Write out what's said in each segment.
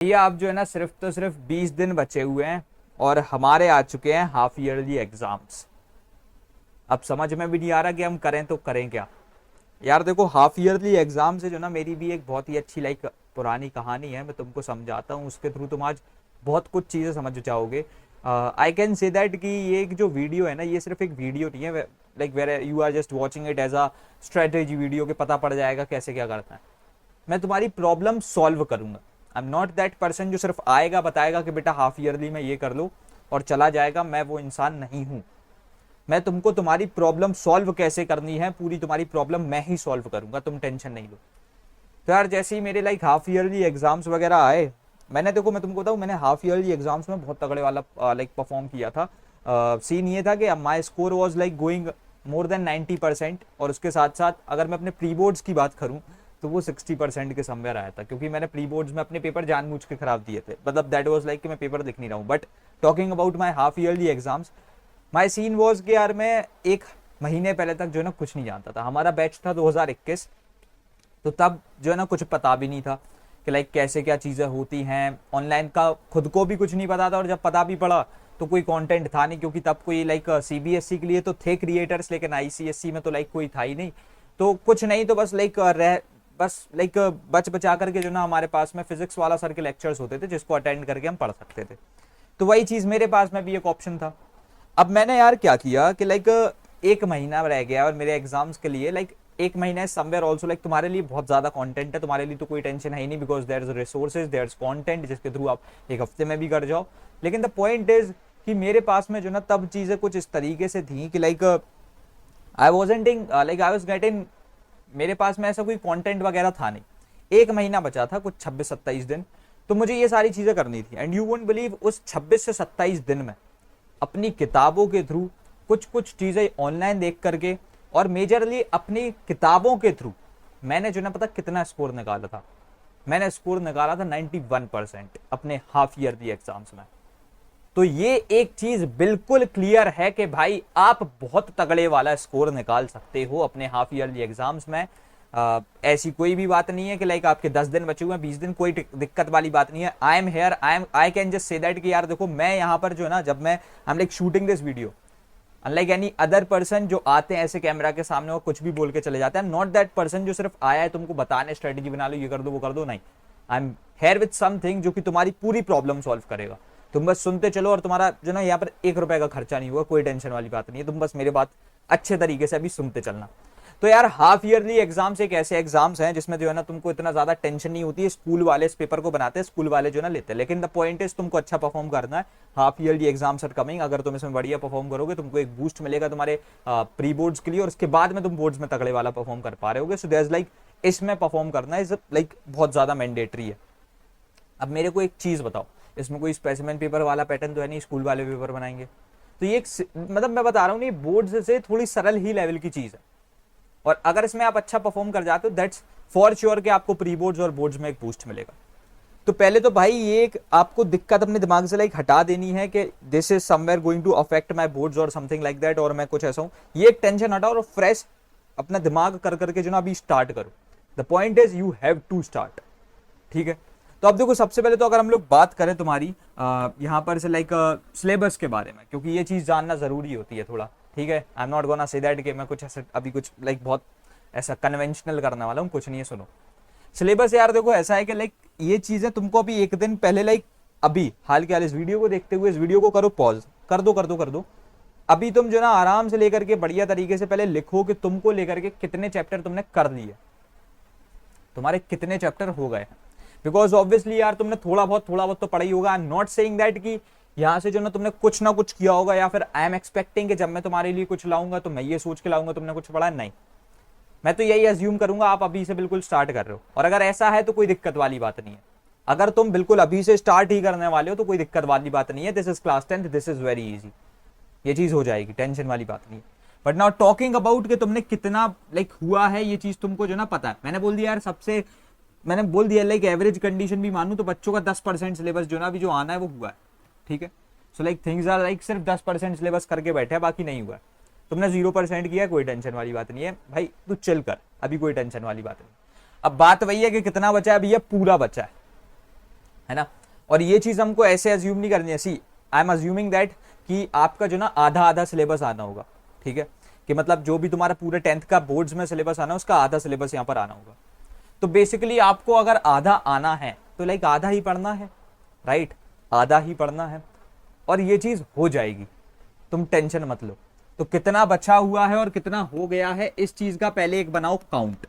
भैया अब जो है ना सिर्फ तो सिर्फ 20 दिन बचे हुए हैं और हमारे आ चुके हैं हाफ ईयरली एग्जाम्स। अब समझ में भी नहीं आ रहा कि हम करें तो करें क्या। यार देखो, हाफ ईयरली एग्जाम से जो ना मेरी भी एक बहुत ही अच्छी पुरानी कहानी है। मैं तुमको समझाता हूँ, उसके थ्रू तुम आज बहुत कुछ चीजें समझ जाओगे। आई कैन से दैट कि ये एक जो वीडियो है ना, ये सिर्फ एक वीडियो नहीं है। Like where you are just watching it as a strategy video के पता पड़ जाएगा कैसे क्या करना है। मैं तुम्हारी प्रॉब्लम सॉल्व करूंगा। I am not that person जो सिर्फ आएगा बताएगा कि बेटा हाफ ईयरली में ये कर लो और चला जाएगा। मैं वो इंसान नहीं हूं। मैं तुमको तुम्हारी प्रॉब्लम सॉल्व कैसे करनी है, पूरी तुम्हारी प्रॉब्लम मैं ही सॉल्व करूंगा, तुम टेंशन नहीं लो। तो यार जैसे ही मेरे हाफ ईयरली एग्जाम्स वगैरह आए, मैं तुमको बताऊं, मैंने हाफ ईयरली एग्जाम्स में बहुत तगड़े वाला परफॉर्म किया था। सीन ये था कि माई score was going more than 90%। और उसके साथ साथ अगर मैं अपने प्री बोर्ड्स की बात करूं तो वो 60% के समवेयर आया था, क्योंकि मैंने प्री बोर्ड्स में अपने पेपर जानबूझ के खराब दिए थे। मतलब दैट वाज कि मैं पेपर लिख नहीं रहा हूँ। But talking about my half yearly exams, my scene was कि यार मैं एक महीने पहले तक जो है ना कुछ नहीं जानता था। हमारा बैच था 2021, तो तब जो है ना कुछ पता भी नहीं था कि कैसे क्या चीज़ें होती हैं। ऑनलाइन का खुद को भी कुछ नहीं पता था, और जब पता भी पड़ा तो कोई कंटेंट था नहीं, क्योंकि तब कोई सीबीएसई के लिए तो थे क्रिएटर्स, लेकिन आईसीएसई में तो कोई था ही नहीं। तो कुछ नहीं, तो बस बच बचा करके जो ना हमारे पास में फिजिक्स वाला सर के लेक्चर्स होते थे, जिसको अटेंड करके हम पढ़ सकते थे। तो वही चीज मेरे पास में भी एक ऑप्शन था। अब मैंने यार क्या किया कि एक महीना रह गया और मेरे एग्जाम्स के लिए एक महीना समवेयर ऑल्सो तुम्हारे लिए बहुत ज्यादा कंटेंट है, तुम्हारे लिए तो कोई टेंशन है ही नहीं, because there is resources, there is content जिसके थ्रू आप एक हफ्ते में भी कर जाओ। लेकिन द पॉइंट इज कि मेरे पास में जो ना तब चीजें कुछ इस तरीके से थी कि आई वाज गेटिंग, मेरे पास में ऐसा कोई कंटेंट वगैरह था नहीं। एक महीना बचा था, कुछ 26-27 दिन, तो मुझे ये सारी चीजें करनी थी। एंड यू वोंट बिलीव, उस 26 से 27 दिन में अपनी किताबों के थ्रू कुछ कुछ चीजें ऑनलाइन देख करके और मेजरली अपनी किताबों के थ्रू मैंने जो ना पता कितना स्कोर निकाला था। मैंने स्कोर निकाला था 91% अपने हाफ ईयरली एग्जाम्स में। तो ये एक चीज बिल्कुल क्लियर है कि भाई आप बहुत तगड़े वाला स्कोर निकाल सकते हो अपने हाफ ईयरली एग्जाम्स में। ऐसी कोई भी बात नहीं है कि आपके 10 दिन बचे हुए हैं, 20 दिन, कोई दिक्कत वाली बात नहीं है। I am here, I can just say that कि यार देखो, मैं यहाँ पर जो है ना, जब मैं हम shooting this video, unlike any other person जो आते हैं ऐसे कैमरा के सामने और कुछ भी बोल के चले जाते हैं, नॉट दैट पर्सन जो सिर्फ आया है तुमको बताने स्ट्रेटेजी बना लो, ये कर दो वो कर दो, नहीं। I am here with something जो कि तुम्हारी पूरी प्रॉब्लम सॉल्व करेगा। तुम बस सुनते चलो, और तुम्हारा जो ना यहाँ पर 1 रुपए का खर्चा नहीं हुआ, कोई टेंशन वाली बात नहीं है। तुम बस मेरी बात अच्छे तरीके से अभी सुनते चलना। तो यार हाफ ईयरली एग्जाम्स एक ऐसे एग्जाम्स हैं जिसमें जो है ना तुमको इतना ज्यादा टेंशन नहीं होती है। स्कूल वाले इस पेपर को बनाते हैं, स्कूल वाले जो ना लेते हैं, लेकिन द पॉइंट इज तुमको अच्छा परफॉर्म करना है। Half yearly exams are coming. अगर तुम इसमें बढ़िया परफॉर्म करोगे, तुमको एक बूस्ट मिलेगा तुम्हारे प्री बोर्ड्स के लिए, और उसके बाद में तुम बोर्ड्स में तगड़े वाला परफॉर्म कर पा रहे होगे। सो देयर इज इसमें परफॉर्म करना इज बहुत ज्यादा मैंडेटरी है। अब मेरे को एक चीज बताओ, इसमें कोई स्पेसिमेन पेपर वाला पैटर्न तो है नहीं, स्कूल वाले पेपर बनाएंगे। तो ये मतलब मैं बता रहा हूँ, ये बोर्ड से थोड़ी सरल ही लेवल की चीज है, और अगर इसमें आप अच्छा परफॉर्म कर जाते हो, दैट्स फॉर श्योर कि आपको प्री बोर्ड्स और बोर्ड्स में एक बूस्ट मिलेगा। तो पहले तो भाई ये एक आपको दिक्कत अपने दिमाग से हटा देनी है कि this is somewhere going to affect my boards और समथिंग लाइक दैट, और मैं कुछ ऐसा हूं। ये एक टेंशन हटाओ और फ्रेश अपना दिमाग कर करके जो ना अभी स्टार्ट करो। The point is you have to start. ठीक है, तो अब देखो, सबसे पहले तो अगर हम लोग बात करें तुम्हारी यहाँ पर से सिलेबस के बारे में, क्योंकि ये चीज जानना जरूरी होती है थोड़ा। ठीक है, I am not gonna say that कि मैं कुछ ऐसा अभी कुछ बहुत ऐसा कन्वेंशनल करने वाला हूँ, कुछ नहीं है। सुनो, सिलेबस यार देखो ऐसा है कि ये चीजें तुमको अभी एक दिन पहले अभी हाल के हाल इस वीडियो को देखते हुए इस वीडियो को करो पॉज, कर दो। अभी तुम जो ना आराम से लेकर के बढ़िया तरीके से पहले लिखो कि तुमको लेकर के कितने चैप्टर तुमने कर लिए, तुम्हारे कितने चैप्टर हो गए। बिकॉज ऑब्वियसली यार तुमने थोड़ा बहुत तो पढ़ा ही होगा। I am not saying that कि यहां से जो ना तुमने कुछ ना कुछ किया होगा, या फिर आई एम एक्सपेक्टिंग कि जब मैं तुम्हारे लिए कुछ लाऊंगा तो मैं ये सोच के लाऊंगा तुमने कुछ पढ़ा, नहीं। मैं तो यही अज्यूम करूंगा आप अभी से बिल्कुल स्टार्ट कर रहे हो, और अगर ऐसा है तो कोई दिक्कत वाली बात नहीं है। अगर तुम बिल्कुल अभी से स्टार्ट ही करने वाले हो तो कोई दिक्कत वाली बात नहीं है। This is class 10th, this is very easy, ये चीज हो जाएगी, टेंशन वाली बात नहीं है। बट नाउ टॉकिंग अबाउट कि तुमने कितना हुआ है, ये चीज तुमको जो ना पता है। मैंने बोल दिया यार, मैंने बोल दिया एवरेज कंडीशन भी मानू तो बच्चों का 10% सिलेबस जो ना अभी जो आना है वो हुआ है। ठीक है, सो थिंग्स आर सिर्फ 10% सिलेबस करके बैठे हैं, बाकी नहीं हुआ है। तुमने 0% किया, कोई टेंशन वाली बात नहीं है भाई, तू चिल कर, अभी कोई टेंशन वाली बात नहीं। अब बात वही है कि कितना बचा है, अभी ये पूरा बचा है ना। और ये चीज हमको ऐसे अज्यूम नहीं करनी है, सी आई एम अज्यूमिंग दैट कि आपका जो ना आधा आधा सिलेबस आना होगा, ठीक है, कि मतलब जो भी तुम्हारा पूरे 10th का बोर्ड्स में सिलेबस आना है उसका आधा सिलेबस यहाँ पर आना होगा। तो बेसिकली आपको अगर आधा आना है तो लाइक आधा ही पढ़ना है, राइट, आधा ही पढ़ना है और ये चीज हो जाएगी, तुम टेंशन मत लो। तो कितना बचा हुआ है और कितना हो गया है इस चीज का पहले एक बनाओ काउंट,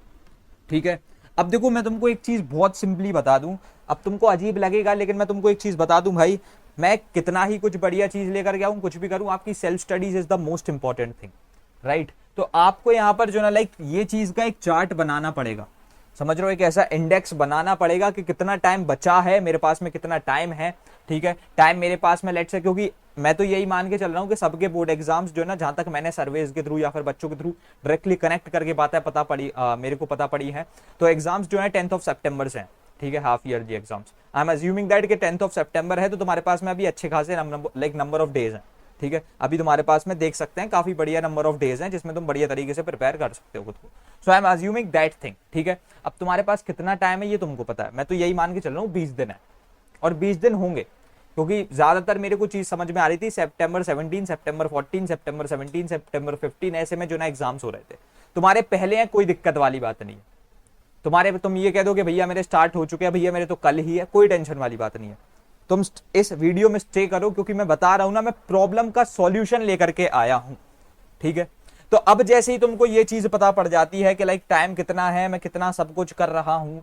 ठीक है। अब देखो मैं तुमको एक चीज बहुत सिंपली बता दूं, अब तुमको अजीब लगेगा लेकिन मैं तुमको एक चीज बता दूं भाई, मैं कितना ही कुछ बढ़िया चीज लेकर के आऊं, कुछ भी करूं, आपकी self studies is the most important thing, right. तो आपको यहाँ पर जो ना लाइक ये चीज का एक चार्ट बनाना पड़ेगा, समझ रहे हो, एक ऐसा इंडेक्स बनाना पड़ेगा कि कितना टाइम बचा है मेरे पास में, कितना टाइम है, ठीक है। टाइम मेरे पास में लेट से, क्योंकि मैं तो यही मान के चल रहा हूँ कि सबके बोर्ड एग्जाम्स जो है ना, जहां तक मैंने सर्वेज के थ्रू या फिर बच्चों के थ्रू डायरेक्टली कनेक्ट करके बातें पता पड़ी, मेरे को पता पड़ी है, तो एग्जाम्स जो है 10th ऑफ सेप्टेम्बर से हैं, ठीक है, half yearly exams. I am assuming that कि 10th ऑफ सेप्टेम्बर है तो तुम्हारे पास में अभी अच्छे खासे लाइक नंबर ऑफ डेज हैं, ठीक है। अभी तुम्हारे पास में देख सकते हैं काफी बढ़िया नंबर ऑफ डेज हैं जिसमें तुम बढ़िया तरीके से प्रिपेयर कर सकते हो खुद को। So I am assuming that thing, ठीक है। अब तुम्हारे पास कितना टाइम है ये तुमको पता है, मैं तो यही मान के चल रहा हूँ 20 दिन है, और 20 दिन होंगे, क्योंकि ज्यादातर मेरे को चीज समझ में आ रही थी सितंबर 17, सितंबर 14, सितंबर 17, सितंबर 15 ऐसे में जो ना एग्जाम्स हो रहे थे। तुम्हारे पहले हैं, कोई दिक्कत वाली बात नहीं है, तुम्हारे तुम ये कह दो कि भैया मेरे स्टार्ट हो चुके हैं, भैया मेरे तो कल ही है, कोई टेंशन वाली बात नहीं है। तुम इस वीडियो में स्टे करो क्योंकि मैं बता रहा हूं ना, मैं प्रॉब्लम का सॉल्यूशन लेकर के आया हूं, ठीक है। तो अब जैसे ही तुमको ये चीज पता पड़ जाती है कि लाइक टाइम कितना है, मैं कितना सब कुछ कर रहा हूं,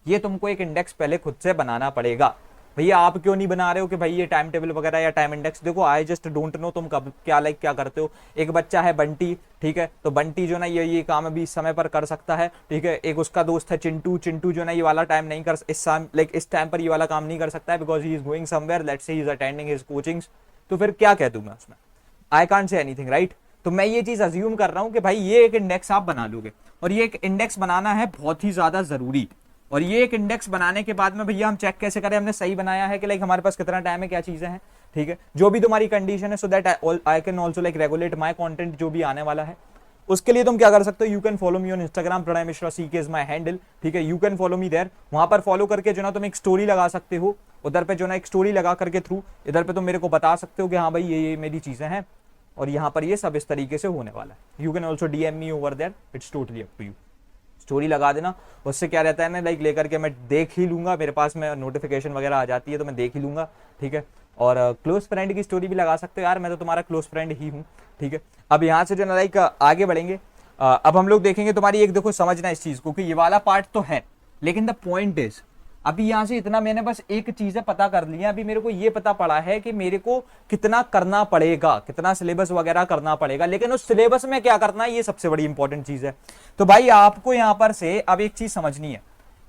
ये तुमको एक इंडेक्स पहले खुद से बनाना पड़ेगा। भैया आप क्यों नहीं बना रहे हो कि भाई ये टाइम टेबल वगैरह या टाइम इंडेक्स, देखो आई जस्ट डोंट नो तुम कब क्या लाइक क्या करते हो। एक बच्चा है बंटी, ठीक है, तो बंटी जो ना ये काम अभी इस समय पर कर सकता है, ठीक है। एक उसका दोस्त है चिंटू, चिंटू जो ना ये वाला टाइम नहीं कर, इस टाइम पर ये वाला काम नहीं कर सकता है because he is going somewhere, let's say he is attending his coachings. तो फिर क्या कह दूं मैं उसमें, I can't say anything, right. तो मैं ये चीज अज्यूम कर रहा हूं कि भाई ये एक इंडेक्स आप बना लोगे, और ये एक इंडेक्स बनाना है बहुत ही ज्यादा जरूरी। और ये एक इंडेक्स बनाने के बाद में भैया हम चेक कैसे करें हमने सही बनाया है कि लाइक हमारे पास कितना टाइम है, क्या चीजें हैं, ठीक है, जो भी तुम्हारी कंडीशन है, so that I can also like regulate my content जो भी आने वाला है। उसके लिए तुम क्या कर सकते हो, you can follow me on Instagram, Pranay Mishra CK is my handle, ठीक है। You can follow me there, वहां पर फॉलो करके जो ना तुम एक स्टोरी लगा सकते हो, उधर पे जो ना एक स्टोरी लगा करके थ्रू इधर पे तुम मेरे को बता सकते हो कि हाँ भाई ये मेरी चीजें हैं और यहाँ पर ये सब इस तरीके से होने वाला है। You can also DM me over there, it's totally up to you. Story लगा देना, उससे क्या रहता है ना लाइक लेकर के मैं देख ही लूंगा, मेरे पास में नोटिफिकेशन वगैरह आ जाती है तो मैं देख ही लूंगा, ठीक है। और क्लोज फ्रेंड की स्टोरी भी लगा सकते हो, यार मैं तो तुम्हारा क्लोज फ्रेंड ही हूँ, ठीक है। अब यहाँ से जो ना लाइक आगे बढ़ेंगे, अब हम लोग देखेंगे तुम्हारी एक, देखो समझना इस चीज को कि ये वाला पार्ट तो है, लेकिन द पॉइंट इज अभी यहां से इतना मैंने बस एक चीजें पता कर ली है, अभी मेरे को ये पता पड़ा है कि मेरे को कितना करना पड़ेगा, कितना सिलेबस वगैरह करना पड़ेगा, लेकिन उस सिलेबस में क्या करना है ये सबसे बड़ी इंपॉर्टेंट चीज है। तो भाई आपको यहां पर से अब एक चीज समझनी है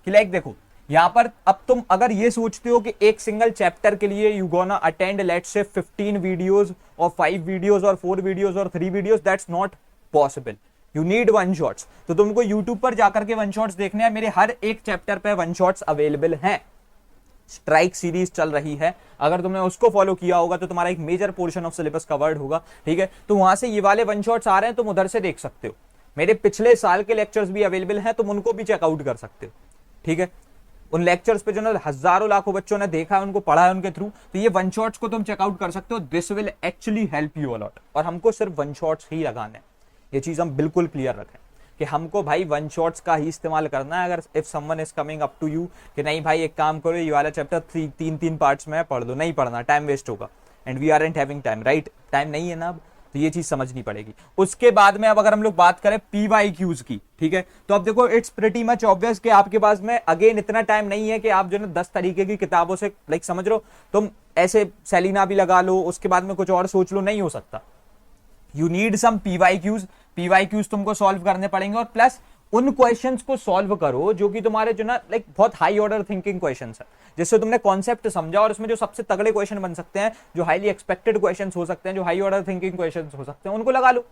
कि लाइक देखो यहां पर अब तुम अगर ये सोचते हो कि एक सिंगल चैप्टर के लिए you gonna attend let's say 15 videos और 5 वीडियोस और 4 वीडियोस और 3 videos, that's not possible. You need one shots, तो तुमको यूट्यूब पर जाकर के वन शॉट्स देखने हैं, मेरे हर एक चैप्टर पे वन शॉट्स अवेलेबल हैं। स्ट्राइक सीरीज चल रही है, अगर तुमने उसको फॉलो किया होगा तो तुम्हारा एक major portion of syllabus covered होगा, ठीक है। तो वहां से ये वाले वन शॉट्स आ रहे हैं, तुम उधर से देख सकते हो। मेरे पिछले साल के लेक्चर्स भी अवेलेबल हैं, तुम उनको भी चेकआउट कर सकते हो, ठीक है। उन लेक्चर्स पे जो ना हजारों लाखों बच्चों ने देखा है, उनको पढ़ा है उनके थ्रू, तो ये वन शॉट्स को तुम चेकआउट कर सकते हो। This will actually help you a lot, और हमको सिर्फ वन शॉट्स ही लगाने हैं, ये चीज हम बिल्कुल क्लियर रखें कि हमको भाई वन शॉट्स का ही इस्तेमाल करना है। अगर if someone is coming up to you कि नहीं भाई एक काम करो ये वाला चैप्टर 3 पार्ट्स में पढ़ दो, नहीं पढ़ना, टाइम वेस्ट होगा, and we aren't having time, right, time नहीं है ना अब, तो ये चीज समझनी पड़ेगी। उसके बाद में अब अगर हम लोग बात करें PYQs की, ठीक है, तो अब देखो इट्स प्रीटी मच ऑब्वियस कि आपके पास में अगेन इतना टाइम नहीं है कि आप जो है 10 तरीके की किताबों से लाइक समझ लो तुम ऐसे सेलिना भी लगा लो उसके बाद में कुछ और सोच लो, नहीं हो सकता। यू नीड सम PYQs तुमको सॉल्व करने पड़ेंगे, और प्लस उन क्वेश्चंस को सॉल्व करो जो कि तुम्हारे जो ना लाइक बहुत हाई ऑर्डर थिंकिंग क्वेश्चंस है, जिससे तुमने कॉन्सेप्ट समझा, और उसमें जो सबसे तगड़े क्वेश्चन बन सकते हैं, जो हाईली एक्सपेक्टेड क्वेश्चंस हो सकते हैं, जो हाई ऑर्डर थिंकिंग क्वेश्चंस हो सकते हैं, उनको लगा लो।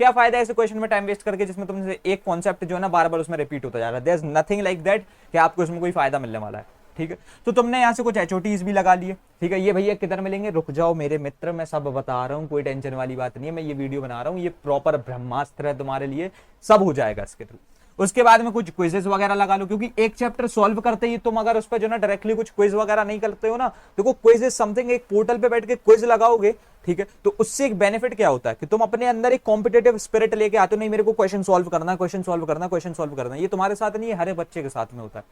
क्या फायदा है ऐसे क्वेश्चन में टाइम वेस्ट करके जिसमें तुमसे एक कॉन्सेप्ट जो है ना बार बार उसमें रिपीट होता जा रहा है। There is nothing like that कि आपको इसमें कोई फायदा मिलने वाला है, ठीक है। तो तुमने यहाँ से कुछ HOTs भी लगा लिए, ठीक है। ये भैया किधर मिलेंगे, रुक जाओ मेरे मित्र, मैं सब बता रहा हूँ, कोई टेंशन वाली बात नहीं है, मैं ये वीडियो बना रहा हूँ, ये प्रॉपर ब्रह्मास्त्र है तुम्हारे लिए, सब हो जाएगा इसके थ्रू। उसके बाद में कुछ क्विजेस वगैरह लगा लो, क्योंकि एक चैप्टर सॉल्व करते ही तुम अगर उस पर जो ना डायरेक्टली कुछ क्विज वगैरह नहीं करते हो ना, देखो क्विज इज समथिंग, एक पोर्टल पे बैठ के क्विज लगाओगे, ठीक है, तो उससे एक बेनिफिट क्या होता है कि तुम अपने अंदर एक कॉम्पिटेटिव स्पिरिट लेके आते हो, नहीं मेरे को क्वेश्चन सॉल्व करना, क्वेश्चन सॉल्व करना, क्वेश्चन सॉल्व करना। ये तुम्हारे साथ नहीं है, हर एक बच्चे के साथ में होता है।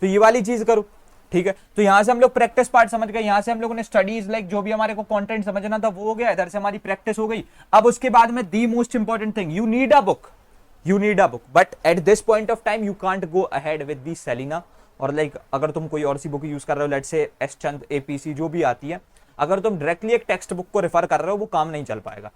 तो ये वाली चीज करो, ठीक है। तो यहां से हम लोग प्रैक्टिस पार्ट समझ गए, यहां से हम लोगों ने स्टडीज लाइक जो भी हमारे को कंटेंट समझना था वो हो गया, इधर से हमारी प्रैक्टिस हो गई। अब उसके बाद में the most important thing, you need a book, you need a book, but at this point of time you can't go ahead with the Selina, और लाइक अगर तुम कोई और सी बुक यूज कर रहे हो, let's say S Chand, APC जो भी आती है, अगर तुम डायरेक्टली एक टेक्स्ट बुक को रेफर कर रहे हो, वो काम नहीं चल पाएगा,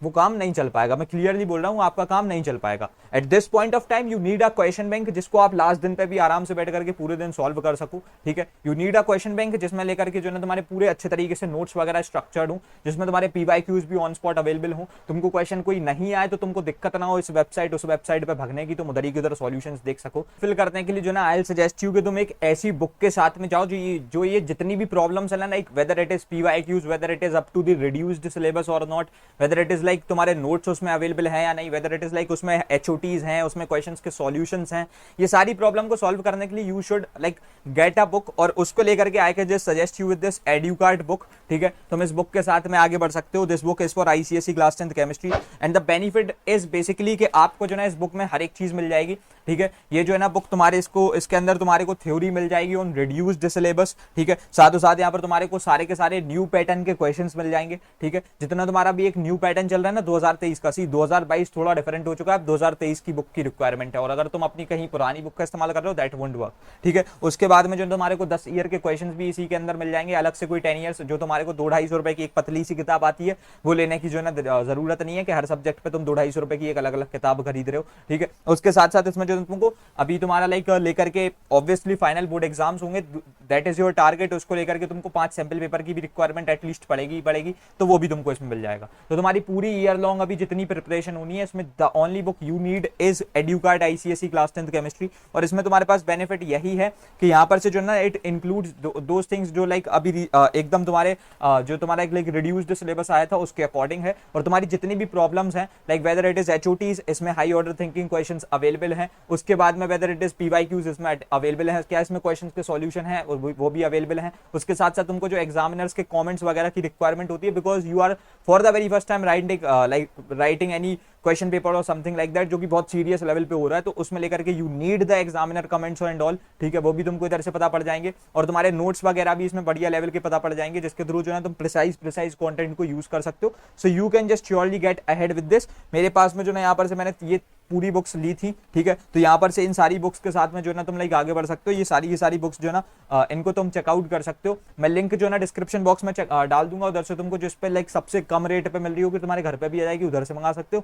वो काम नहीं चल पाएगा। मैं क्लियरली बोल रहा हूं, आपका काम नहीं चल पाएगा। Eight this point of time you need a question bank, जिसको आप लास्ट दिन पे भी आराम से बैठ करके पूरे दिन सॉल्व कर सको, ठीक है। You need a question bank जिसमें लेकर के जो ना तुम्हारे पूरे अच्छे तरीके से नोट्स वगैरह स्ट्रक्चर्ड हो, जिसमें तुम्हारे पीवाईक्यूज भी ऑन स्पॉट अवेलेबल हो, तुमको क्वेश्चन कोई नहीं आए तो तुमको दिक्कत ना हो इस वेबसाइट उस वेबसाइट पे भगने की, तुम उधर ही उधर सॉल्यूशंस देख सको। फिल करने के लिए जो ना आई विल सजेस्ट यू कि तुम एक ऐसी बुक के साथ में जाओ जो ये जितनी भी प्रॉब्लम्स है ना, like whether it is PYQs, whether it is up to the reduced syllabus और not, whether it is like तुम्हारे नोट्स उसमें अवेलेबल है या नहीं, वेदर इट इज लाइक उसमें एचओटीज हैं, उसमें क्वेश्चंस के सॉल्यूशंस हैं, ये सारी प्रॉब्लम को सॉल्व करने के लिए you should like get a book. और उसको लेकर के I can just suggest you with this Educart book, ठीक है। तुम इस बुक के साथ में आगे बढ़ सकते हो। This book is for ICSE class 10th chemistry and the benefit is basically कि आपको जो है इस बुक में हर एक चीज मिल जाएगी, ठीक है। ये जो है ना बुक तुम्हारे इसके अंदर तुम्हारे को थ्योरी मिल जाएगी ऑन रिड्यूस्ड सिलेबस, ठीक है। साथ ही साथ यहाँ पर तुम्हारे को सारे के सारे न्यू पैटर्न के क्वेश्चंस मिल जाएंगे, ठीक है। जितना तुम्हारा भी एक न्यू पैटर्न चल रहा है ना 2023 का, 2022 थोड़ा डिफरेंट हो चुका है, 2023 की बुक की रिक्वायरमेंट है, और अगर तुम अपनी कहीं पुरानी बुक का इस्तेमाल कर रहे हो दैट वोंट वर्क, ठीक है। उसके बाद में जो तुम्हारे को 10 ईयर के क्वेश्चंस भी इसी के अंदर मिल जाएंगे, अलग से कोई 10 ईयर्स जो तुम्हारे को 200-250 रुपए की एक पतली सी किताब आती है वो लेने की जो ना जरूरत नहीं है कि हर सब्जेक्ट पे तुम 200-250 रुपए की एक अलग अलग किताब खरीद रहे हो, ठीक है। उसके साथ साथ इसमें जो तुमको अभी तुम्हारा लाइक लेकर के ऑब्वियसली फाइनल बोर्ड एग्जाम्स होंगे, दैट इज योर टारगेट, उसको लेकर के तुमको 5 सैंपल पेपर की भी रिक्वायरमेंट एटलीस्ट पड़ेगी, तो वो भी तुमको इसमें मिल जाएगा। तो तुम्हारी पूरी ईयर लॉन्ग अभी जितनी प्रिपरेशन होनी है इसमें the only book you need is Educart ICSE class 10th chemistry. और इसमें तुम्हारे पास बेनिफिट यही है कि यहाँ पर से जो ना इट इंक्लूड्स दोस थिंग्स जो लाइक अभी एकदम तुम्हारे जो तुम्हारा एक लाइक रिड्यूस्ड सिलेबस आया था उसके अकॉर्डिंग है, और तुम्हारी जितनी भी प्रॉब्लम्स हैं लाइक वेदर इट इज एचओटीज, इसमें high order thinking questions available हैं। उसके बाद में वेदर इट इज पीवाईक्यूज, इसमें अवेलेबल है, क्या इसमें क्वेश्चंस के सॉल्यूशन है वो भी अवेलेबल है। उसके साथ साथ तुमको जो एग्जामिनर्स के कमेंट्स वगैरह की रिक्वायरमेंट होती है, because you are for the very first time writing any question paper और समथिंग लाइक दैट, जो कि बहुत सीरियस लेवल पे हो रहा है, तो उसमें लेकर के you need the examiner comments and all, ठीक है। वो भी तुमको इधर से पता पड़ जाएंगे, और तुम्हारे नोट्स वगैरह भी इसमें बढ़िया लेवल के पता पड़ जाएंगे, जिसके थ्रू जो है तुम प्रिसाइज कंटेंट को यूज कर सकते हो। So you can just surely gate ahead with this. मेरे पास में जो ना यहाँ पर से मैंने ये पूरी बुक्स ली थी, ठीक है। तो यहाँ पर से इन सारी बुक्स के साथ में जो ना तुम लाइक आगे बढ़ सकते हो। ये सारी बुक्स जो ना इनको तुम चेकआउट कर सकते हो। मैं लिंक जो ना डिस्क्रिप्शन बॉक्स में डाल दूंगा, उधर से तुमको जिस पे लाइक सबसे कम रेट पे मिल रही होगी तुम्हारे घर पे भी आ जाएगी, उधर से मंगा सकते हो।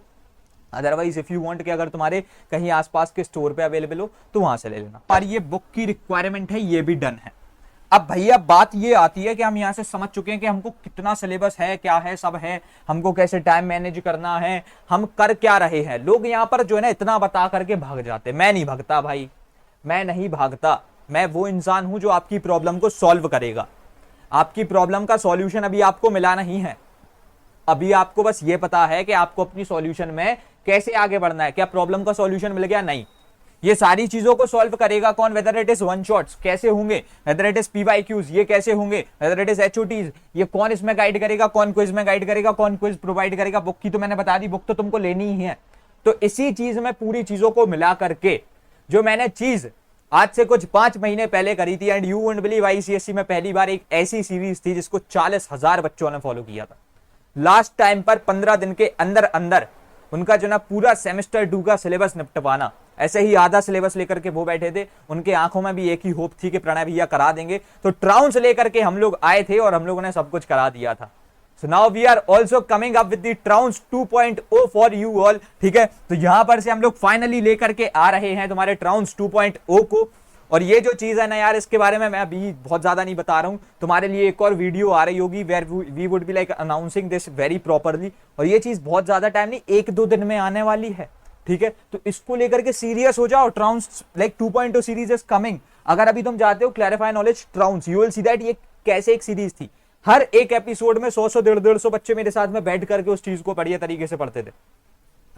अदरवाइज इफ यू वांट कि अगर तुम्हारे कहीं आसपास के स्टोर पे अवेलेबल हो तो वहां से ले लेना। और ये बुक की रिक्वायरमेंट है, ये भी डन है। अब भैया बात ये आती है कि हम यहां से समझ चुके हैं कि हमको कितना सिलेबस है, क्या है, सब है, हमको कैसे टाइम मैनेज करना है, हम कर क्या रहे हैं। लोग यहाँ पर जो है ना इतना बता करके भाग जाते। मैं नहीं भागता भाई, मैं नहीं भागता। मैं वो इंसान हूं जो आपकी प्रॉब्लम को सॉल्व करेगा। आपकी प्रॉब्लम का सॉल्यूशन अभी आपको मिला नहीं है, अभी आपको बस ये पता है कि आपको अपनी सॉल्यूशन में कैसे आगे बढ़ना है। क्या प्रॉब्लम का सॉल्यूशन मिल गया? नहीं। ये सारी चीजों को सॉल्व करेगा कौन? Weather it is one shots कैसे होंगे, वेदर इट इज पीवाईक्यूज ये कैसे होंगे, वेदर इट इज एचओटीज ये कौन इसमें गाइड करेगा, कौन क्विज में गाइड करेगा, कौन क्विज प्रोवाइड करेगा। बुक की तो मैंने बता दी, बुक तो तुमको लेनी ही है। तो इसी चीज में पूरी चीजों को मिला करके जो मैंने चीज आज से कुछ 5 महीने पहले करी थी, and you won't believe ICSE में पहली बार एक ऐसी सीरीज थी जिसको 40,000 बच्चों ने फॉलो किया था। लास्ट टाइम पर 15 दिन के अंदर अंदर उनका जो ना पूरा सेमेस्टर 2 का सिलेबस निपटवाना। ऐसे ही आधा सिलेबस लेकर के वो बैठे थे, उनके आंखों में भी एक ही होप थी कि प्रणय भैया करा देंगे। तो ट्राउंस लेकर के हम लोग आए थे और हम लोगों ने सब कुछ करा दिया था। So now we are also coming up with the Trounce 2.0 for you all, ठीक है। तो यहां पर से हम लोग फाइनली लेकर के आ रहे हैं तुम्हारे Trounce 2.0 को। और ये जो चीज है ना यार, इसके बारे में मैं अभी बहुत ज्यादा नहीं बता रहा हूं, तुम्हारे लिए एक और वीडियो आ रही होगी where we would be like announcing this very properly. और ये चीज बहुत ज्यादा टाइम नहीं, 1-2 दिन में आने वाली है, ठीक है। तो इसको लेकर के सीरियस हो जाओ। Trounce like 2.0 series is coming. अगर अभी तुम जाते हो clarify knowledge Trounce, you will see that ये कैसे एक सीरीज थी। हर एक एपिसोड में 100-150 बच्चे मेरे साथ में बैठ करके उस चीज को बढ़िया तरीके से पढ़ते थे।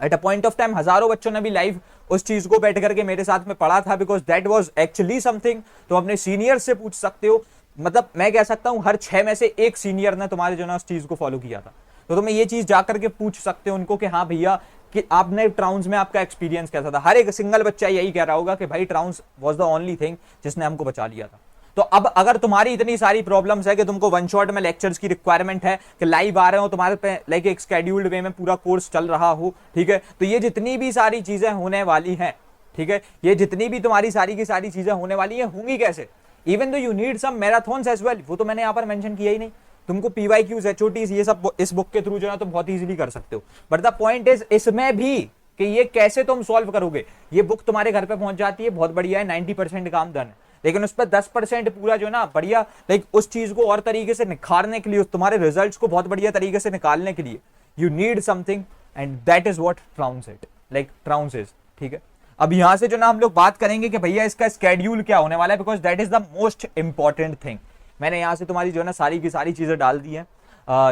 At a point of time हजारों बच्चों ने भी लाइव उस चीज को बैठ करके मेरे साथ में पढ़ा था, because that was actually something. तो अपने सीनियर से पूछ सकते हो, मतलब मैं कह सकता हूं हर 6 में से एक सीनियर ने तुम्हारे जो ना उस चीज को फॉलो किया था। तो तुम्हें ये चीज जाकर के पूछ सकते हो उनको कि हाँ भैया कि आपने ट्राउन्स में आपका एक्सपीरियंस कैसा था। हर एक सिंगल बच्चा यही कह रहा होगा कि भाई ट्राउन्स वाज द ओनली थिंग जिसने हमको बचा लिया था। तो अब अगर तुम्हारी इतनी सारी प्रॉब्लम्स है कि तुमको वन शॉट में लेक्चर्स की रिक्वायरमेंट है कि लाइव आ रहे हो तुम्हारे पे लाइक एक स्केड्यूल्ड वे में पूरा कोर्स चल रहा हो, ठीक है, तो ये जितनी भी सारी चीजें होने वाली हैं, ठीक है, ये जितनी भी तुम्हारी सारी की सारी चीजें होने वाली है होंगी कैसे? Even though you need some marathons as well, वो तो मैंने यहाँ पर मेंशन किया ही नहीं। तुमको पीवाईक्यूज एचओटीज ये सब इस बुक के थ्रू जो है तो बहुत इजीली कर सकते हो। बट द पॉइंट इज इसमें भी कि ये कैसे तुम सॉल्व करोगे। ये बुक तुम्हारे घर पे पहुंच जाती है, बहुत बढ़िया है, 90% काम डन है, लेकिन उस पर 10% पूरा जो ना बढ़िया लाइक उस चीज को और तरीके से निखारने के लिए, तुम्हारे रिजल्ट्स को बहुत बढ़िया तरीके से निकालने के लिए you need something, and that is what trounces it like trounces is. ठीक है, अब यहां से जो ना हम लोग बात करेंगे कि भैया इसका स्केड्यूल क्या होने वाला है, because that is the most important thing. मैंने यहां से तुम्हारी जो है ना सारी की सारी चीजें डाल दी हैं।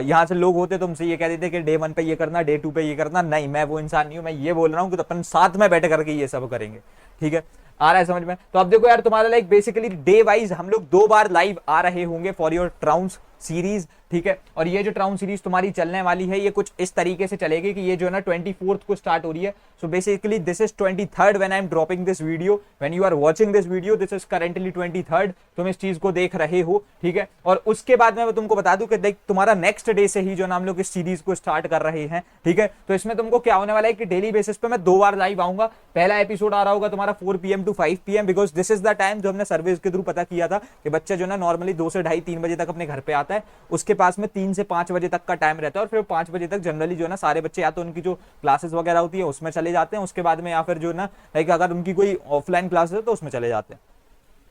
यहाँ से लोग होते तुमसे ये कह देते कि डे 1 पे ये करना, डे 2 पे ये करना। नहीं, मैं वो इंसान नहीं हूं, मैं ये बोल रहा हूँ कि अपन साथ में बैठ करके ये सब करेंगे। ठीक है, आ रहा है समझ में? तो अब देखो यार, तुम्हारा लाइक बेसिकली डे वाइज हम लोग 2 बार लाइव आ रहे होंगे फॉर योर ट्राउन्स सीरीज। ठीक है, और ये जो ट्राउन सीरीज तुम्हारी चलने वाली है ये कुछ इस तरीके से चलेगी कि ये जो है ना 24th को स्टार्ट हो रही है। So basically this is 23rd when I am dropping this video, when you are watching this video this is currently 23rd, तुम इस चीज को देख रहे हो। ठीक है, और उसके बाद में मैं तुमको बता दूं कि देख तुम्हारा नेक्स्ट डे से ही जो ना हम लोग इस सीरीज को स्टार्ट कर रहे हैं। ठीक है, तो इसमें तुमको क्या होने वाला है कि डेली बेसिस पे मैं 2 बार लाइव आऊंगा। पहला एपिसोड आ रहा होगा तुम्हारा 4 PM to 5 PM, because this is the time जो हमने सर्विस के थ्रू पता किया था कि बच्चे जो ना नॉर्मली 2 से 2:30 3 बजे तक अपने घर पे आता है, उसके पास में 3 से 5 बजे तक का टाइम रहता है, और फिर 5 बजे तक जनरली जो है ना सारे बच्चे या तो उनकी जो क्लासेस वगैरह होती है उसमें चले जाते हैं, उसके बाद में या फिर जो है ना लाइक अगर उनकी कोई ऑफलाइन क्लासेस है तो उसमें चले जाते हैं।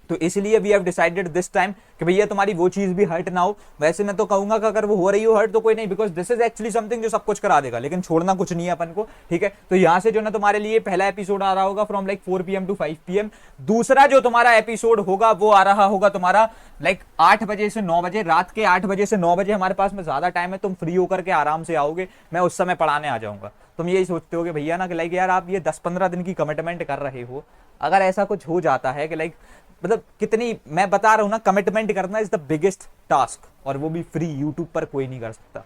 तो इसलिए we have decided this time कि भैया तुम्हारी वो चीज भी हर्ट ना हो। वैसे मैं तो कहूंगा कि अगर वो हो रही हो हर्ट तो कोई नहीं, because this is actually something जो सब कुछ करा देगा, लेकिन छोड़ना कुछ नहीं है अपन को। ठीक है, तो यहां से जो ना तुम्हारे लिए पहला एपिसोड आ रहा होगा from like 4 PM to 5 PM। दूसरा जो तुम्हारा एपिसोड होगा वो आ रहा होगा तुम्हारा लाइक 8 बजे से 9 बजे, रात के 8 बजे से 9 बजे। हमारे पास में ज्यादा टाइम है, तुम फ्री होकर के आराम से आओगे, मैं उस समय पढ़ाने आ जाऊंगा। तुम यही सोचते हो कि भैया ना कि लाइक यार आप ये 10-15 दिन की कमिटमेंट कर रहे हो, अगर ऐसा कुछ हो जाता है कि लाइक मतलब कितनी, मैं बता रहा हूं ना, कमिटमेंट करना इज द बिगेस्ट टास्क, और वो भी फ्री, यूट्यूब पर कोई नहीं कर सकता।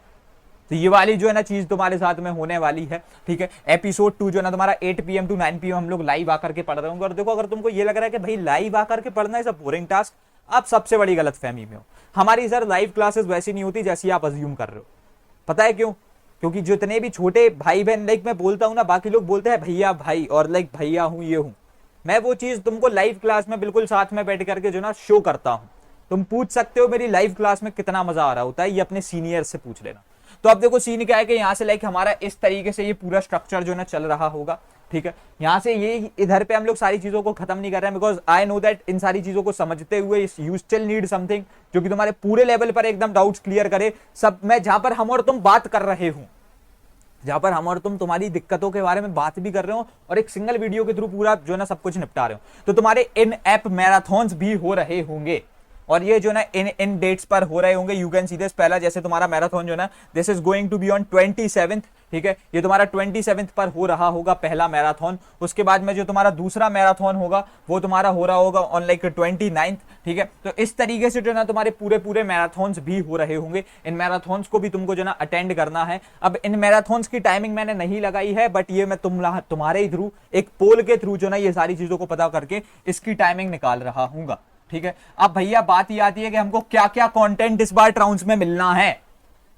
तो ये वाली जो है ना चीज तुम्हारे साथ में होने वाली है। ठीक है, एपिसोड 2 जो है ना तुम्हारा 8 PM to 9 PM हम लोग लाइव आकर के पढ़ रहे होंगे। और देखो, अगर तुमको ये लग रहा है कि भाई लाइव आकर के पढ़ना इज अ बोरिंग टास्क, आप सबसे बड़ी गलत फहमी में हो। हमारी सर लाइव क्लासेस वैसी नहीं होती जैसी आप अज्यूम कर रहे हो। पता है क्यों? क्योंकि जितने भी छोटे भाई बहन लाइक मैं बोलता हूं ना, बाकी लोग बोलते हैं भैया भाई और लाइक भैया हूं ये हूं, मैं वो चीज तुमको लाइव क्लास में बिल्कुल साथ में बैठ करके जो ना शो करता हूं। तुम पूछ सकते हो मेरी लाइव क्लास में कितना मजा आ रहा होता है, ये अपने सीनियर से पूछ लेना। तो अब देखो सीन क्या है कि यहाँ से लाइक हमारा इस तरीके से ये पूरा स्ट्रक्चर जो ना चल रहा होगा। ठीक है, यहाँ से ये इधर पे हम लोग सारी चीजों को खत्म नहीं कर रहे हैं, because I know that in सारी चीजों को समझते हुए यू स्टिल नीड समथिंग जो कि तुम्हारे पूरे लेवल पर एकदम डाउट्स क्लियर करे। सब मैं जहां पर हम और तुम बात कर रहे हूं, जहां पर हम और तुम तुम्हारी दिक्कतों के बारे में बात भी कर रहे हो और एक सिंगल वीडियो के थ्रू पूरा जो ना सब कुछ निपटा रहे हो, तो तुम्हारे इन ऐप मैराथन्स भी हो रहे होंगे, और ये जो ना इन डेट्स पर हो रहे होंगे। यू कैन सी दिस, पहला जैसे तुम्हारा मैराथन जो ना this is going to be on 27th। ठीक है, ये तुम्हारा 27th पर हो रहा होगा पहला मैराथन। उसके बाद में जो तुम्हारा दूसरा मैराथन होगा वो तुम्हारा हो रहा होगा ऑन लाइक 29th। ठीक है, तो इस तरीके से जो ना तुम्हारे पूरे पूरे मैराथन्स भी हो रहे होंगे। इन मैराथन्स को भी तुमको जो ना अटेंड करना है। अब इन मैराथन्स की टाइमिंग मैंने नहीं लगाई है, बट ये मैं तुम्हारे थ्रू एक पोल के थ्रू जो ना ये सारी चीजों को पता करके इसकी टाइमिंग निकाल रहा हूँ। ठीक है, अब भैया बात ये आती है कि हमको क्या क्या कंटेंट इस बार ट्राउन्स में मिलना है।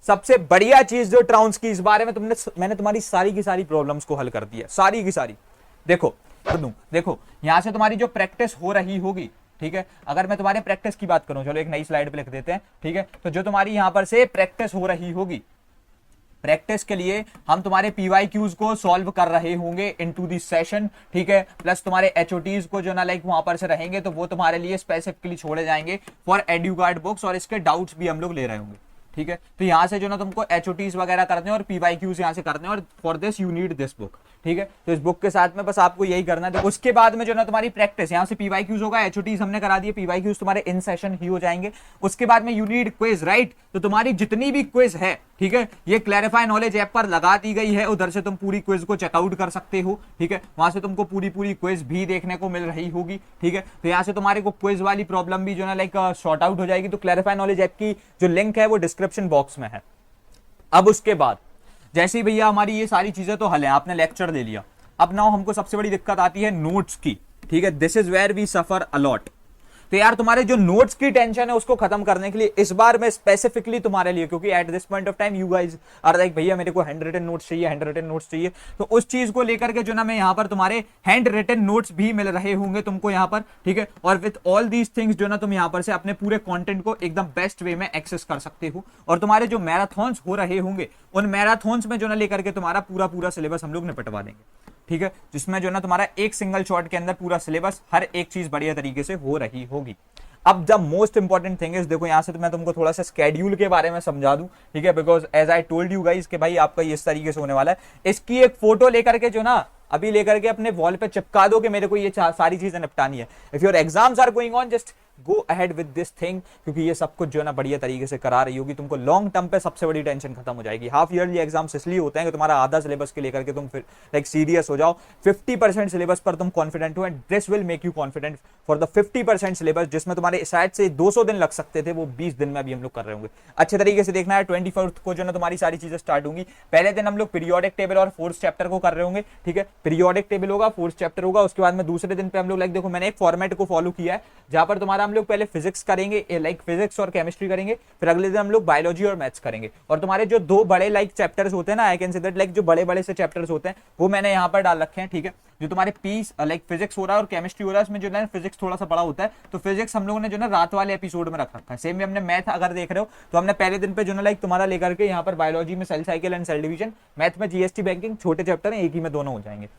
सबसे बढ़िया चीज जो ट्राउन्स की, इस बारे में मैंने तुम्हारी सारी की सारी प्रॉब्लम्स को हल कर दिया, सारी की सारी। देखो यहां से तुम्हारी जो प्रैक्टिस हो रही होगी, ठीक है, अगर मैं तुम्हारे प्रैक्टिस की बात करूं, चलो एक नई स्लाइड पे लिख देते हैं। ठीक है, तो जो तुम्हारी यहां पर से प्रैक्टिस हो रही होगी, प्रैक्टिस के लिए हम तुम्हारे पीवाईक्यूज को सॉल्व कर रहे होंगे इनटू दिस सेशन। ठीक है, प्लस तुम्हारे एचओटीज को जो ना लाइक वहां पर से रहेंगे तो वो तुम्हारे लिए स्पेसिफिकली छोड़े जाएंगे फॉर एड्यूगार्ड बुक्स, और इसके डाउट्स भी हम लोग ले रहे होंगे। ठीक है, तो यहां से जो ना तुमको एचओटीज वगैरह करने और पीवाईक्यूज यहां से करने, और for this you need this book. ठीक है, तो इस बुक के साथ में बस आपको यही करना है। उसके बाद में जो ना तुम्हारी प्रैक्टिस, यहां से पीवाईक्यूज होगा, एचओटीज हमने करा दिए, पीवाईक्यूज तुम्हारे इन सेशन ही हो जाएंगे। उसके बाद में यू नीड क्विज, राइट? तो तुम्हारी जितनी भी क्विज है, ठीक है। ये क्लैरिफाई नॉलेज ऐप पर लगा दी गई है, उधर से तुम पूरी क्विज को चेकआउट कर सकते हो, ठीक है। वहां से तुमको पूरी क्विज भी देखने को मिल रही होगी, ठीक है। तो यहाँ से तुम्हारे को क्विज वाली प्रॉब्लम भी जो ना लाइक शॉर्ट आउट हो जाएगी। तो क्लैरिफाई नॉलेज ऐप की जो लिंक है वो डिस्क्रिप्शन बॉक्स में है। अब उसके बाद जैसे ही भैया हमारी ये सारी चीजें तो हल है, आपने लेक्चर ले लिया, अब नाउ हमको सबसे बड़ी दिक्कत आती है नोट्स की, ठीक है। This is where we suffer a lot. तो यार तुम्हारे जो नोट्स की टेंशन है उसको खत्म करने के लिए इस बार मैं स्पेसिफिकली तुम्हारे लिए, क्योंकि at this point of time you guys are like भैया मेरे को हैंड रिटन नोट्स चाहिए, हैंड रिटन नोट्स चाहिए, तो उस चीज को लेकर के जो ना मैं यहाँ पर तुम्हारे हैंड रिटन नोट्स भी मिल रहे होंगे तुमको यहाँ पर, ठीक है। और विद ऑल दीज थिंग्स जो ना तुम यहाँ पर से अपने पूरे कंटेंट को एकदम बेस्ट वे में एक्सेस कर सकते हो। और तुम्हारे जो मैराथॉन्स हो रहे होंगे उन मैराथॉन्स में जो ना लेकर के तुम्हारा पूरा सिलेबस हम लोग निपटवा देंगे, ठीक है, जिसमें जो ना तुम्हारा एक सिंगल शॉट के अंदर पूरा सिलेबस हर एक चीज बढ़िया तरीके से हो रही होगी। अब the most important thing is, देखो यहां से तो मैं तुमको थोड़ा सा स्केड्यूल के बारे में समझा दूं, ठीक है, because as I told you guys कि भाई आपका इस तरीके से होने वाला है। इसकी एक फोटो लेकर के जो ना अभी लेकर के अपने वॉल पे चिपका दो कि मेरे को ये सारी चीजें निपटानी है। If your exams are going on just go ahead with this thing, क्योंकि ये सब कुछ जो है ना बढ़िया तरीके से करा रही होगी, तुमको लॉन्ग टर्म पे सबसे बड़ी टेंशन खत्म हो जाएगी। हाफ ईयरली एग्जाम्स इसलिए होते हैं कि तुम्हारा आधा सिलेबस के लेकर के तुम फिर लाइक सीरियस हो जाओ, 50% सिलेबस पर तुम कॉन्फिडेंट हो, and this will make you confident for the 50% syllabus जिसमें तुम्हारे शायद से 200 दिन लग सकते थे, वो 20 दिन में अभी हम लोग कर रहे होंगे। अच्छे तरीके से देखना है, 24th को जो ना तुम्हारी सारी चीजें स्टार्ट होंगी। पहले दिन हम लोग पीरियोडिक टेबल और फोर्थ चैप्टर को कर रहे होंगे, ठीक है, पीरियोडिक टेबल होगा, फोर्थ चैप्टर होगा। उसके बाद में दूसरे दिन पे हम लोग लाइक देखो मैंने एक फॉर्मेट को फॉलो किया है जहां पर तुम्हारा हम लोग पहले फिजिक्स करेंगे, लाइक फिजिक्स और केमिस्ट्री करेंगे, फिर अगले दिन हम लोग बायोलॉजी और मैथ्स करेंगे। और तुम्हारे जो दो बड़े लाइक चैप्टर्स होते हैं ना, I can say that like जो बड़े से चैप्टर्स होते हैं वो मैंने यहाँ पर डाल रखे हैं, ठीक है। जो तुम्हारे पीस लाइक फिजिक्स हो रहा है और केमिस्ट्री हो रहा है, उसमें जो है फिजिक्स थोड़ा सा बड़ा होता है, तो फिजिक्स हम लोगों ने जो ना रात वाले एपिसोड में रख रखा है। सेम भी हमने मैथ अगर देख रहे हो तो हमने पहले दिन पे जो ना लाइक तुम्हारा लेकर के यहाँ पर बायोलॉजी में cell cycle and cell division, math में जीएसटी बैंकिंग, छोटे चैप्टर है एक ही में दोनों हो जाएंगे।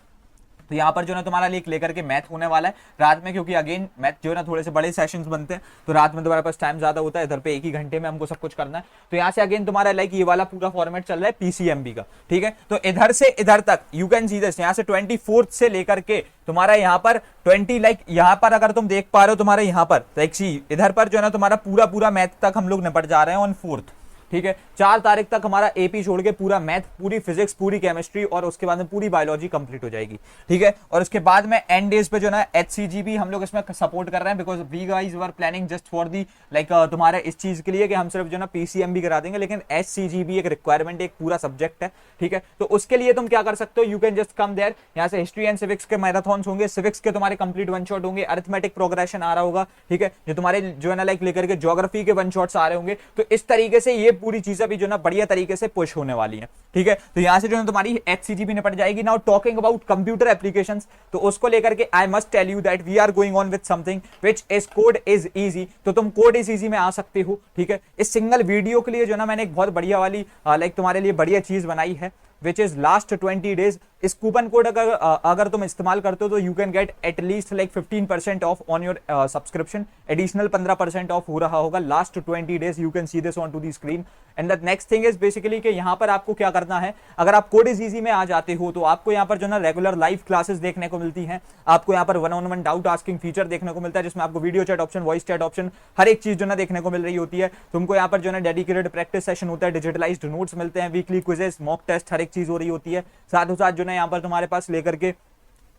तो यहाँ पर जो ना तुम्हारा लेकर के मैथ होने वाला है रात में, क्योंकि अगेन मैथ जो है ना थोड़े से बड़े सेशंस बनते हैं, तो रात में तुम्हारे पास टाइम ज्यादा होता है, इधर पे एक ही घंटे में हमको सब कुछ करना है। तो यहाँ से अगेन तुम्हारा लाइक ये वाला पूरा फॉर्मेट चल रहा है पीसीएमबी का, ठीक है। तो इधर से इधर तक यू कैन सी दिस, यहाँ से 24th से लेकर के तुम्हारा यहाँ पर 20 लाइक यहाँ पर अगर तुम देख पा रहे हो तुम्हारे यहाँ पर लाइक सी इधर पर जो है ना तुम्हारा पूरा मैथ तक हम लोग निपट जा रहे हैं ऑन 4th, ठीक है। 4 तारीख तक हमारा एपी छोड़ के पूरा मैथ, पूरी फिजिक्स, पूरी केमिस्ट्री और उसके बाद में पूरी बायोलॉजी कंप्लीट हो जाएगी, ठीक है। और उसके बाद में एंड डेज पे जो ना एचसीजीबी हम लोग इसमें सपोर्ट कर रहे हैं, because we guys were planning just for the like तुम्हारे इस चीज के लिए कि हम सिर्फ जो ना पीसीएमबी करा देंगे, लेकिन एचसीजीबी एक रिक्वायरमेंट, एक पूरा सब्जेक्ट है, ठीक है। तो उसके लिए तुम क्या कर सकते हो, you can just come there. यहाँ से हिस्ट्री एंड सिविक्स के मैराथॉन्स होंगे, सिविक्स के तुम्हारे कंप्लीट वन शॉट होंगे, अरिथमेटिक प्रोग्रेशन आ रहा होगा, ठीक है, जो तुम्हारे जो है ना लाइक लेकर के ज्योग्राफी के वन शॉट्स आ रहे होंगे। तो इस तरीके से ये पूरी चीजें भी जो ना बढ़िया तरीके से पुश होने वाली है, ठीक है। तो यहां से जो है तुम्हारी एचसीजीबी निपट जाएगी। Now talking about computer applications, तो उसको लेकर के I must tell you that we are going on with something which is code is easy. तो तुम कोड इज इजी में आ सकते हो, ठीक है। इस सिंगल वीडियो के लिए जो ना मैंने एक बहुत बढ़िया वाली लाइक तुम्हारे लिए बढ़िया चीज बनाई है, विच इज लास्ट 20 डेज। इस कूपन कोड अगर तुम इस्तेमाल करते हो तो you can get at least like 15% off on your subscription, additional 15% off हो रहा होगा last 20 days. You can see this on to the screen. And the next thing is basically कि यहाँ पर आपको क्या करना है, अगर आप कोड इज इजी में आ जाते हो तो आपको यहाँ पर जो ना रेगुलर लाइव क्लासेस देखने को मिलती हैं, आपको यहाँ पर 1-on-1 डाउट आस्किंग फीचर देखने को मिलता है, जिसमें आपको video chat option, voice chat option, हर एक चीज जो ना देखने को मिल रही होती है। तुमको यहाँ पर जो ना डेडिकेटेड प्रैक्टिस सेशन होता है, डिजिटलाइज्ड नोट्स मिलते हैं, वीकली क्विजेस, मॉक टेस्ट, हर एक चीज हो रही होती है। साथ ही साथ जो ना यहाँ पर तुम्हारे पास लेकर के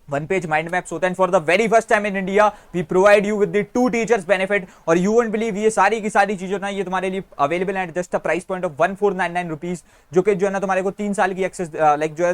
1 पेज माइंड मैप्स होता है। For the very first time in India we provide you with the 2 teachers benefit. और यू वोंट बिलीव ये सारी की सारी चीजें ना ये तुम्हारे लिए अवेलेबल है at just a price point of 1499 rupees, जो कि जो है ना तुम्हारे को 3 साल की एक्सेस लाइक जो है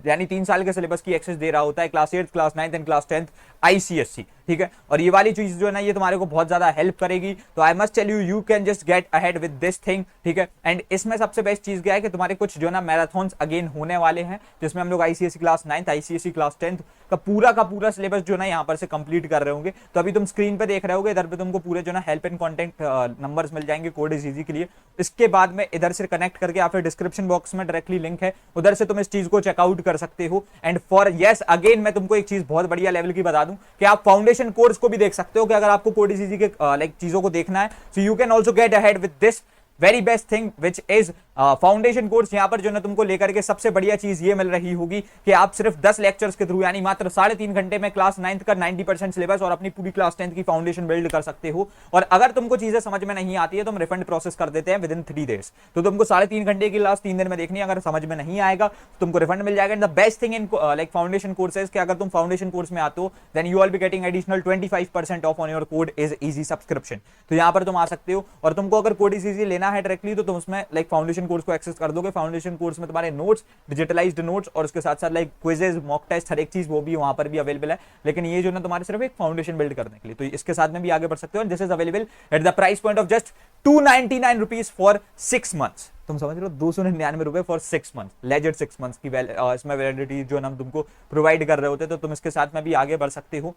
यानी 3 साल के सिलेबस की एक्सेस दे रहा होता है, class 8, class 9 and class 10 ICSC, ठीक है। और ये वाली चीज जो है ना ये तुम्हारे को बहुत ज्यादा हेल्प करेगी। तो I must tell you, you can just get ahead with this thing, ठीक है। एंड इसमें सबसे बेस्ट चीज क्या है कि तुम्हारे कुछ जो ना मैराथॉन्स अगेन होने वाले हैं, जिसमें हम लोग ICSC class 9th, ICSC class 10th का पूरा सिलेबस जो ना यहाँ पर से कंप्लीट कर रहे होंगे। तो अभी तुम स्क्रीन पे देख रहे होगे, इधर पे तुमको पूरे जो ना हेल्प एंड कॉन्टेक्ट नंबर्स मिल जाएंगे कोड इज इजी के लिए। इसके बाद में इधर से कनेक्ट करके या फिर डिस्क्रिप्शन बॉक्स में डायरेक्टली लिंक है, उधर से तुम इस चीज को चेकआउट कर सकते हो। एंड फॉर यस अगेन मैं तुमको एक चीज बहुत बढ़िया लेवल की बता दूं कि आप फाउंडेशन कोर्स को भी देख सकते हो, कि अगर आपको कोड इज इजी के लाइक चीजों को देखना है, so you can also get ahead with this very best thing which is foundation course यहाँ पर जो ना तुमको लेकर के सबसे बढ़िया चीज ये मिल रही होगी कि आप सिर्फ 10 लेक्चर्स के थ्रू यानी मात्र 3.5 घंटे में क्लास 9th का 90% सिलेबस और अपनी पूरी क्लास 10th की फाउंडेशन बिल्ड कर सकते हो। और अगर तुमको चीजें समझ में नहीं आती है तो हम रिफंड प्रोसेस कर देते हैं विद इन 3 डेज। तो तुमको 3.5 घंटे की क्लास 3 दिन में देखनी है, अगर समझ में नहीं आएगा तो तुमको रिफंड मिल जाएगा। And the best thing in like foundation courses कि अगर तुम फाउंडेशन कोर्स में आते हो then you will be getting additional 25% off on your code is easy subscription. तो यहाँ पर तुम आ सकते हो और तुमको अगर कोड इज इजी लेना है डायरेक्टली तो तुम उसमें लाइक फाउंडेशन कोर्स को एक्सेस कर दोगे। फाउंडेशन कोर्स में तुम्हारे नोट्स, डिजिटलाइज्ड नोट्स और उसके साथ साथ लाइक क्विजेज, मॉक टेस्ट, हर एक चीज वो भी वहां पर भी अवेलेबल है। लेकिन ये जो ना तुम्हारे सिर्फ एक फाउंडेशन बिल्ड करने के लिए, तो इसके साथ में भी आगे बढ़ सकते हो। This is available at the price point of just 299 rupees for 6 months. तुम समझ रहे हो, 299 रुपए फॉर 6 मंथ, लेजेंड 6 मंथ्स की इसमें वैलिडिटी जो हम तुमको प्रोवाइड कर रहे होते, तो तुम इसके साथ में भी आगे बढ़ सकते हो।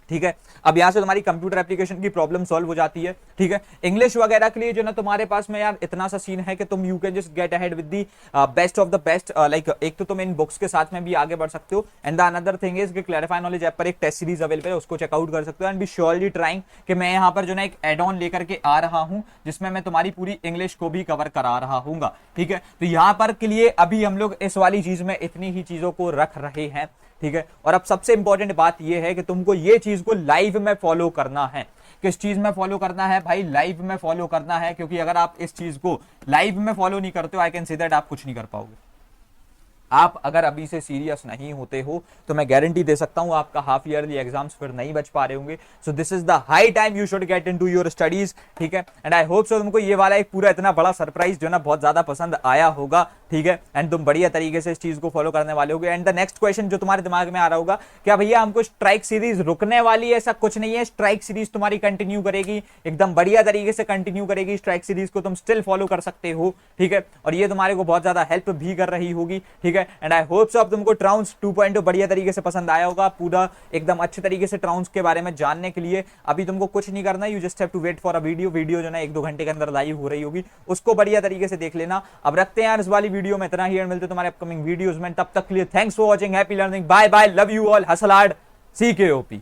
ठीक है, अब यहां से तुम्हारी कंप्यूटर एप्लीकेशन की प्रॉब्लम सॉल्व हो जाती है। ठीक है, इंग्लिश वगैरह के लिए जो ना तुम्हारे पास में यार इतना सा सीन है कि तुम you can just get ahead with the best of the best. Like एक तो तुम इन बुक्स के साथ में भी आगे बढ़ सकते हो and the another thing is कि क्लैरिफाई नॉलेज ऐप पर एक टेस्ट सीरीज अवेलेबल है, उसको चेकआउट कर सकते हो। एंड बी श्योरली ट्राइंग कि मैं यहाँ पर जो ना एक एड ऑन लेकर के आ रहा हूं जिसमें मैं तुम्हारी पूरी इंग्लिश को भी कवर करा रहा हूंगा। ठीक है, तो यहाँ पर के लिए अभी हम लोग इस वाली चीज में इतनी ही चीजों को रख रहे हैं। ठीक है, और अब सबसे इंपॉर्टेंट बात यह है कि तुमको ये चीज को लाइव में फॉलो करना है। किस चीज में फॉलो करना है भाई? लाइव में फॉलो करना है, क्योंकि अगर आप इस चीज को लाइव में फॉलो नहीं करते हो आई कैन से दैट आप कुछ नहीं कर पाओगे। आप अगर अभी से सीरियस नहीं होते हो तो मैं गारंटी दे सकता हूं आपका हाफ ईयरली एग्जाम्स फिर नहीं बच पा रहे होंगे। So this is the high time you should get into your studies. ठीक है, एंड आई होप सो तुमको ये वाला एक पूरा इतना बड़ा सरप्राइज जो ना बहुत ज्यादा पसंद आया होगा। ठीक है, एंड तुम बढ़िया तरीके से इस चीज को फॉलो करने वाले होगे। एंड द नेक्स्ट क्वेश्चन जो तुम्हारे दिमाग में आ रहा होगा, क्या भैया हमको स्ट्राइक सीरीज रुकने वाली है? ऐसा कुछ नहीं है, स्ट्राइक सीरीज तुम्हारी कंटिन्यू करेगी, एकदम बढ़िया तरीके से कंटिन्यू करेगी। स्ट्राइक सीरीज को तुम स्टिल फॉलो कर सकते हो। ठीक है, और ये तुम्हारे को बहुत ज्यादा हेल्प भी कर रही होगी। ठीक है, एंड आई होप सो अब तुमको ट्राउन्स 2.0 बढ़िया तरीके से पसंद आया होगा। पूरा एकदम अच्छे तरीके से ट्राउन्स के बारे में जानने के लिए अभी तुमको कुछ नहीं करना, you just have to wait for a video जो ना 1-2 घंटे के अंदर लाइव हो रही होगी, उसको बढ़िया तरीके से देख लेना। अब रखते हैं यार इस वाली वीडियो में इतना ही, मिलते तुम्हारे अपकमिंग वीडियोस में। तब तक के लिए thanks for watching, happy learning, bye bye, love you all, hustle hard, CKOP।